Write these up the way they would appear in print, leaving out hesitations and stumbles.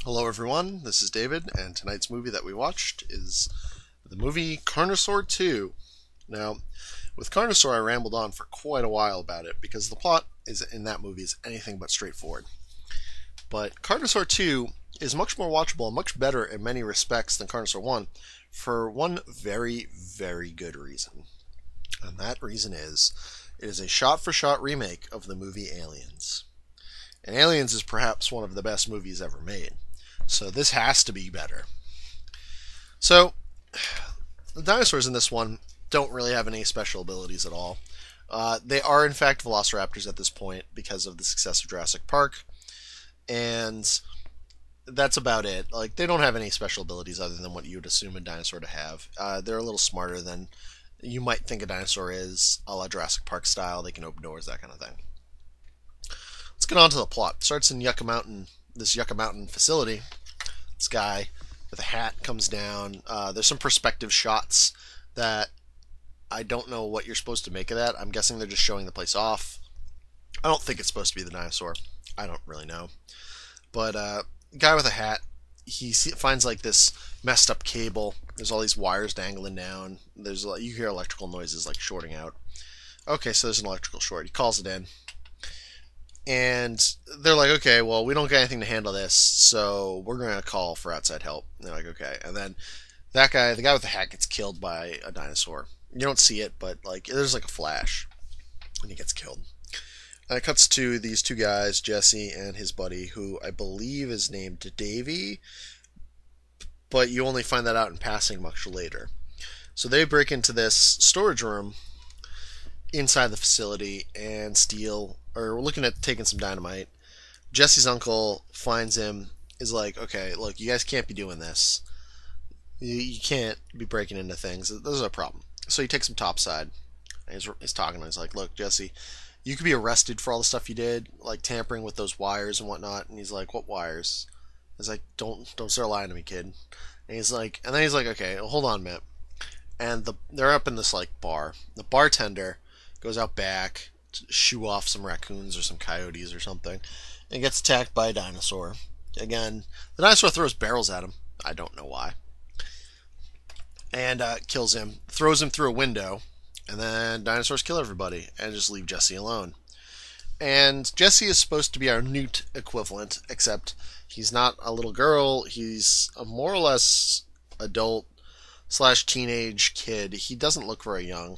Hello everyone, this is David, and tonight's movie that we watched is the movie Carnosaur 2. Now, with Carnosaur I rambled on for quite a while about it because the plot in that movie is anything but straightforward. But Carnosaur 2 is much more watchable and much better in many respects than Carnosaur 1 for one very, very good reason. And that reason is, it is a shot-for-shot remake of the movie Aliens. And Aliens is perhaps one of the best movies ever made. So this has to be better. So, the dinosaurs in this one don't really have any special abilities at all. They are in fact velociraptors at this point because of the success of Jurassic Park. And that's about it. Like, they don't have any special abilities other than what you would assume a dinosaur to have. They're a little smarter than you might think a dinosaur is, a la Jurassic Park style. They can open doors, that kind of thing. Let's get on to the plot. It starts in this Yucca Mountain facility. This guy with a hat comes down. There's some perspective shots that I don't know what you're supposed to make of that. I'm guessing they're just showing the place off. I don't think it's supposed to be the dinosaur. I don't really know. But guy with a hat, he finds like this messed up cable. There's all these wires dangling down. You hear electrical noises like shorting out. Okay, so there's an electrical short. He calls it in. And they're like, okay, well, we don't got anything to handle this, so we're going to call for outside help. And they're like, okay. And then the guy with the hat gets killed by a dinosaur. You don't see it, but like there's like a flash, and he gets killed. And it cuts to these two guys, Jesse and his buddy, who I believe is named Davey, but you only find that out in passing much later. So they break into this storage room inside the facility and we're looking at taking some dynamite. Jesse's uncle finds him, is like, okay, look, you guys can't be doing this. You can't be breaking into things. This is a problem. So he takes him topside. And he's talking to him. He's like, look, Jesse, you could be arrested for all the stuff you did, like tampering with those wires and whatnot. And he's like, what wires? He's like, don't start lying to me, kid. And then he's like, okay, hold on a minute. And they're up in this like bar. The bartender goes out back to shoo off some raccoons or some coyotes or something, and gets attacked by a dinosaur. Again, the dinosaur throws barrels at him. I don't know why. And kills him, throws him through a window, and then dinosaurs kill everybody and just leave Jesse alone. And Jesse is supposed to be our Newt equivalent, except he's not a little girl. He's a more or less adult / teenage kid. He doesn't look very young.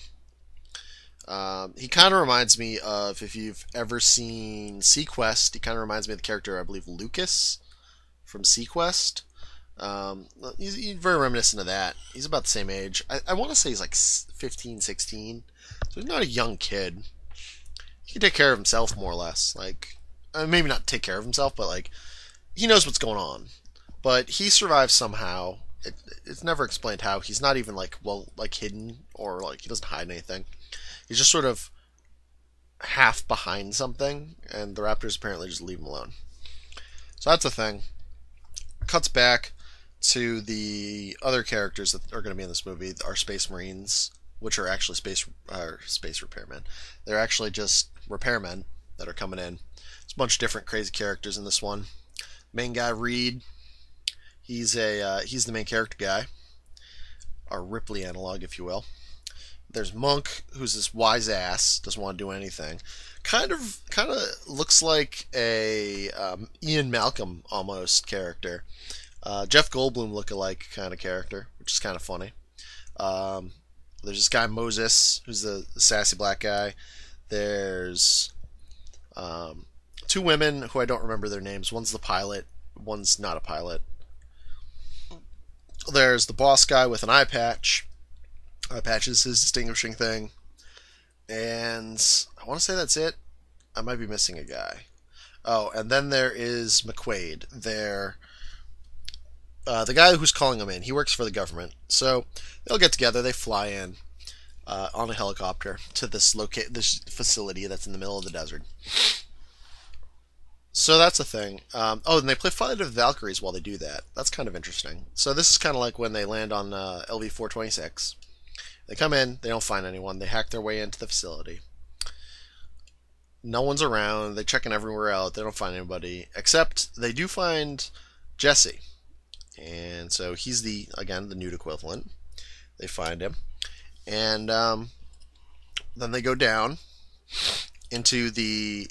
He kind of reminds me of, if you've ever seen Sequest, he kind of reminds me of the character, I believe, Lucas from Sequest. He's very reminiscent of that. He's about the same age. I want to say he's like 15, 16. So he's not a young kid. He can take care of himself, more or less. Like, maybe not take care of himself, but like, he knows what's going on. But he survives somehow. It's never explained how. He's not even like hidden, or like he doesn't hide anything. He's just sort of half behind something, and the raptors apparently just leave him alone. So that's a thing. Cuts back to the other characters that are going to be in this movie, our Space Marines, which are actually space repairmen. They're actually just repairmen that are coming in. There's a bunch of different crazy characters in this one. Main guy, Reed, he's the main character guy, our Ripley analog, if you will. There's Monk, who's this wise ass, doesn't want to do anything. Kind of looks like a Ian Malcolm almost character. Jeff Goldblum look-alike kind of character, which is kind of funny. There's this guy Moses, who's the sassy black guy. There's two women who I don't remember their names. One's the pilot, one's not a pilot. There's the boss guy with an eye patch. Eye patch is his distinguishing thing. And I want to say that's it. I might be missing a guy. Oh, and then there is McQuaid. The guy who's calling them in. He works for the government. So they'll get together. They fly in on a helicopter to this facility that's in the middle of the desert. So that's a thing. And they play Flight of the Valkyries while they do that. That's kind of interesting. So this is kind of like when they land on LV-426. They come in, they don't find anyone, they hack their way into the facility. No one's around, they're checking everywhere out, they don't find anybody, except they do find Jesse. And so he's again, the newt equivalent. They find him. And then they go down into the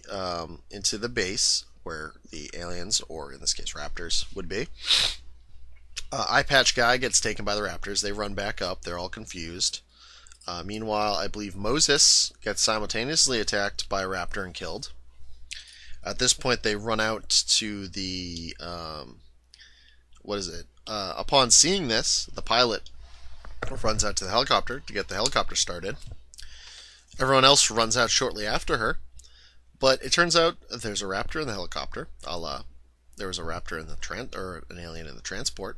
base where the aliens, or in this case raptors, would be. Eye Patch Guy gets taken by the raptors. They run back up. They're all confused. Meanwhile, I believe Moses gets simultaneously attacked by a raptor and killed. At this point, they run out to the what is it? Upon seeing this, the pilot runs out to the helicopter to get the helicopter started. Everyone else runs out shortly after her, but it turns out there's a raptor in the helicopter. There was a raptor in the an alien in the transport.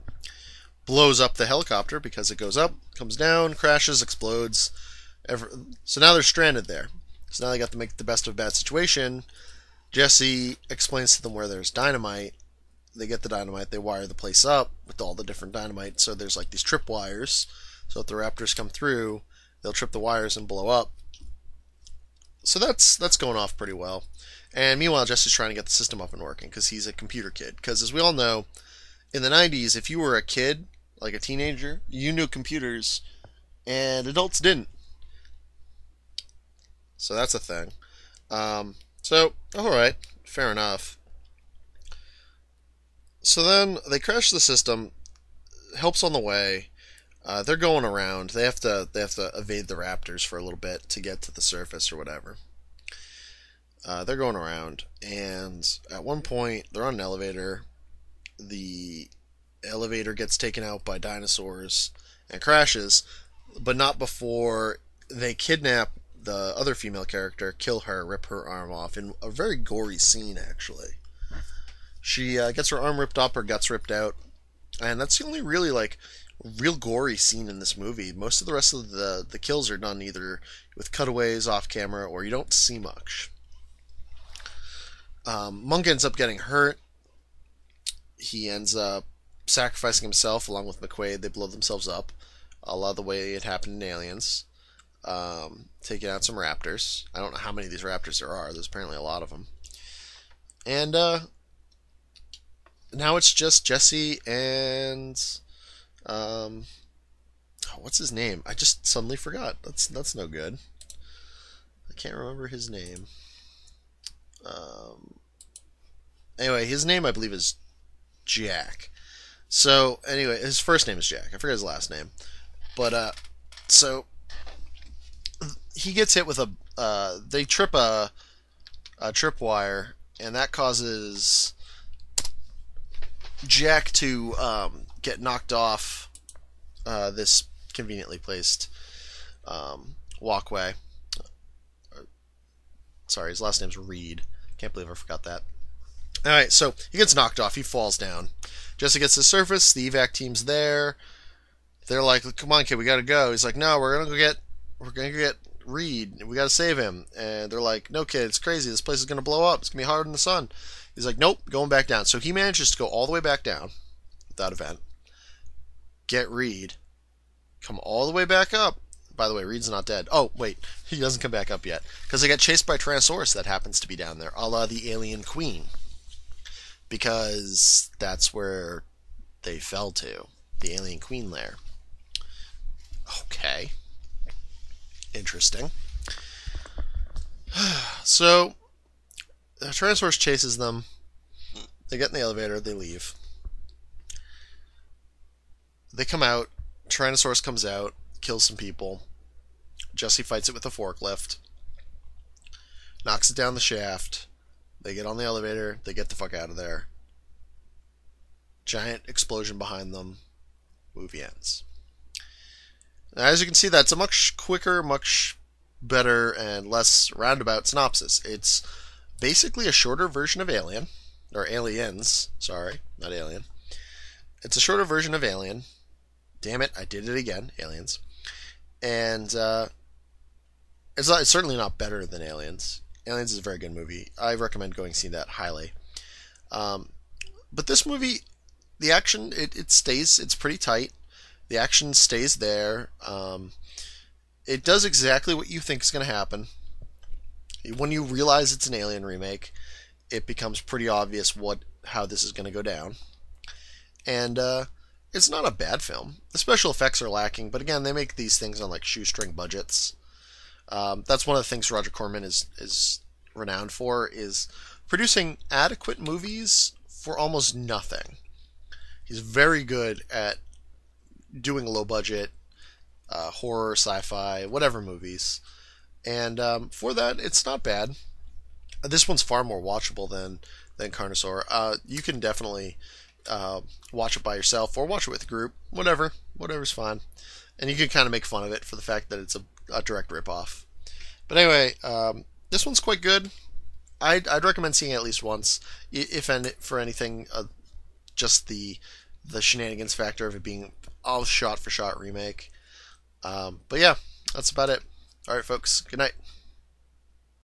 Blows up the helicopter because it goes up, comes down, crashes, explodes. So now they're stranded there. So now they got to make the best of a bad situation. Jesse explains to them where there's dynamite. They get the dynamite, they wire the place up with all the different dynamite. So there's like these trip wires. So if the raptors come through, they'll trip the wires and blow up. So that's going off pretty well. And meanwhile, Jesse's trying to get the system up and working because he's a computer kid. Because as we all know, in the 90s, if you were a kid, like a teenager, you knew computers, and adults didn't. So that's a thing. So, alright, fair enough. So then they crash the system, help's on the way. They're going around. They have to evade the raptors for a little bit to get to the surface or whatever. They're going around, and at one point they're on an elevator. The elevator gets taken out by dinosaurs and crashes, but not before they kidnap the other female character, kill her, rip her arm off in a very gory scene, actually. She gets her arm ripped off, her guts ripped out, and that's the only really real gory scene in this movie. Most of the rest of the kills are done either with cutaways off camera or you don't see much. Monk ends up getting hurt. He ends up sacrificing himself along with McQuaid. They blow themselves up, a lot of the way it happened in Aliens. Taking out some raptors. I don't know how many of these raptors there are. There's apparently a lot of them. And now it's just Jesse and what's his name? I just suddenly forgot. That's no good. I can't remember his name. Anyway, his name I believe is Jack. So anyway, his first name is Jack. I forget his last name. But so he gets hit with they trip a tripwire, and that causes Jack to get knocked off this conveniently placed walkway. Sorry, his last name's Reed. Can't believe I forgot that. Alright, so he gets knocked off. He falls down. Jesse gets to the surface. The evac team's there. They're like, "Come on, kid, we gotta go." He's like, "No, we're gonna go get Reed. We gotta save him." And they're like, "No, kid, it's crazy. This place is gonna blow up. It's gonna be hard in the sun." He's like, "Nope, going back down." So he manages to go all the way back down without event. Get Reed. Come all the way back up. By the way, Reed's not dead. Oh, wait. He doesn't come back up yet. Because they get chased by Tyrannosaurus that happens to be down there. A la the Alien Queen. Because that's where they fell to. The Alien Queen lair. Okay. Interesting. So, Tyrannosaurus chases them. They get in the elevator. They leave. They come out. Tyrannosaurus comes out. Kills some people. Jesse fights it with a forklift. Knocks it down the shaft. They get on the elevator. They get the fuck out of there. Giant explosion behind them. Movie ends. Now, as you can see, that's a much quicker, much better, and less roundabout synopsis. It's basically a shorter version of Alien. Or Aliens. Sorry, not Alien. It's a shorter version of Alien. Damn it, I did it again. Aliens. And it's certainly not better than Aliens. Aliens is a very good movie. I recommend going see that highly. But this movie, the action, it stays, it's pretty tight. The action stays there. It does exactly what you think is going to happen. When you realize it's an Alien remake, it becomes pretty obvious how this is going to go down. and it's not a bad film. The special effects are lacking, but again, they make these things on like shoestring budgets. That's one of the things Roger Corman is renowned for, is producing adequate movies for almost nothing. He's very good at doing low budget horror, sci-fi, whatever movies, and for that, it's not bad. This one's far more watchable than Carnosaur. You can definitely watch it by yourself or watch it with a group, whatever's fine, and you can kind of make fun of it for the fact that it's a direct ripoff. But anyway, this one's quite good. I'd recommend seeing it at least once, if for anything, just the shenanigans factor of it being all shot for shot remake. But yeah, that's about it. All right, folks. Good night.